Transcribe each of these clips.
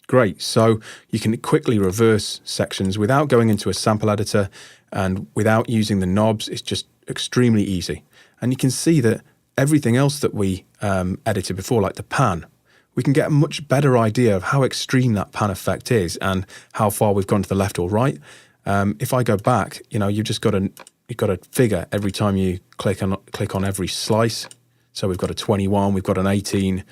Great, so you can quickly reverse sections without going into a sample editor and without using the knobs. It's just extremely easy. And you can see that everything else that we edited before, like the pan, we can get a much better idea of how extreme that pan effect is and how far we've gone to the left or right. If I go back, you've just got to figure every time you click on every slice. So we've got a 21, we've got an 18.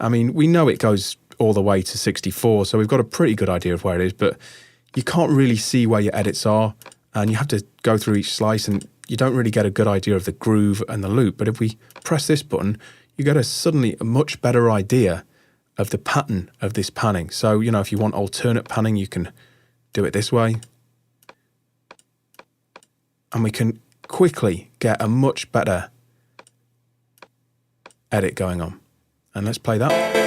I mean, we know it goes all the way to 64, so we've got a pretty good idea of where it is, but you can't really see where your edits are, and you have to go through each slice, and you don't really get a good idea of the groove and the loop. But if we press this button, you get suddenly a much better idea of the pattern of this panning. So, if you want alternate panning, you can do it this way, and we can quickly get a much better edit going on. And let's play that.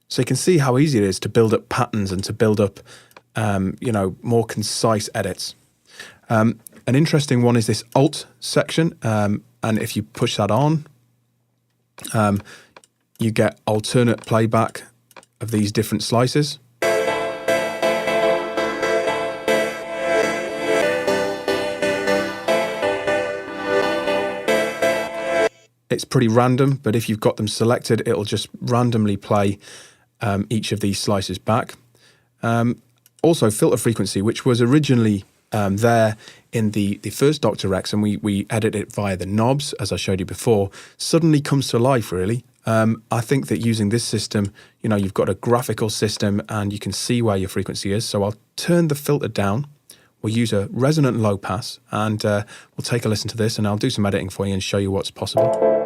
So you can see how easy it is to build up patterns and to build up, more concise edits. An interesting one is this Alt section, and if you push that on, you get alternate playback of these different slices. It's pretty random, but if you've got them selected, it'll just randomly play each of these slices back. Also, filter frequency, which was originally there in the first OctoRex, and we edit it via the knobs, as I showed you before, suddenly comes to life, really. I think that using this system, you've got a graphical system and you can see where your frequency is. So I'll turn the filter down. We'll use a resonant low pass, and we'll take a listen to this, and I'll do some editing for you and show you what's possible.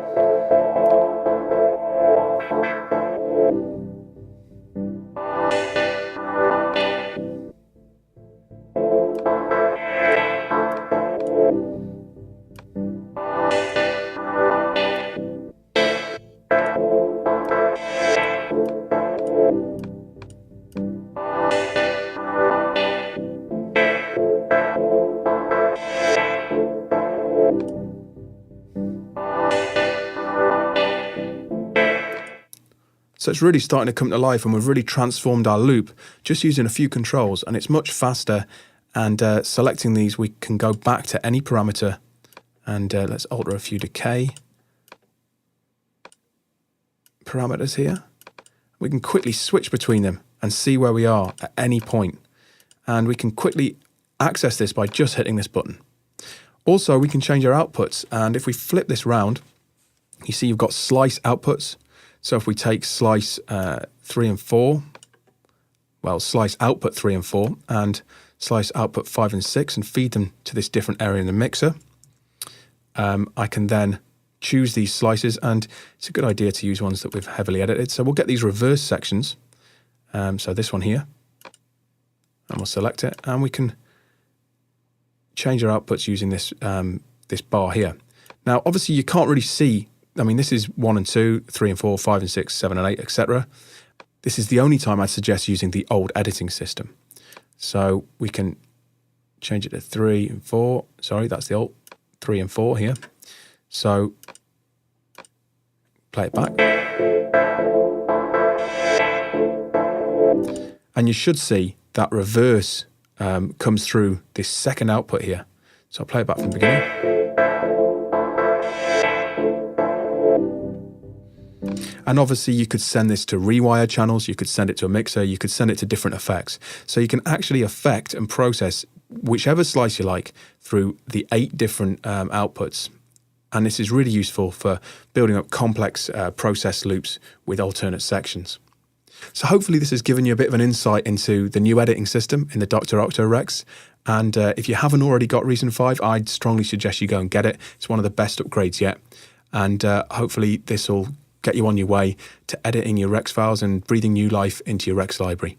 So it's really starting to come to life, and we've really transformed our loop just using a few controls, and it's much faster. And selecting these, we can go back to any parameter, and let's alter a few decay parameters here. We can quickly switch between them and see where we are at any point. And we can quickly access this by just hitting this button. Also, we can change our outputs, and if we flip this round, you see you've got slice outputs. So if we take slice 3 and 4, well, slice output 3 and 4, and slice output 5 and 6, and feed them to this different area in the mixer, I can then choose these slices, and it's a good idea to use ones that we've heavily edited. So we'll get these reverse sections. So this one here, and we'll select it, and we can change our outputs using this, this bar here. Now, obviously, you can't really see. I mean, this is 1 and 2, 3 and 4, 5 and 6, 7 and 8, etc. This is the only time I suggest using the old editing system. So we can change it to 3 and 4. Sorry, that's the Alt 3 and 4 here. So play it back. And you should see that reverse comes through this second output here. So I'll play it back from the beginning. And obviously you could send this to rewire channels, you could send it to a mixer, you could send it to different effects. So you can actually affect and process whichever slice you like through the 8 different outputs. And this is really useful for building up complex process loops with alternate sections. So hopefully this has given you a bit of an insight into the new editing system in the Dr. OctoRex. And if you haven't already got Reason 5, I'd strongly suggest you go and get it. It's one of the best upgrades yet. And hopefully this will get you on your way to editing your Rex files and breathing new life into your Rex library.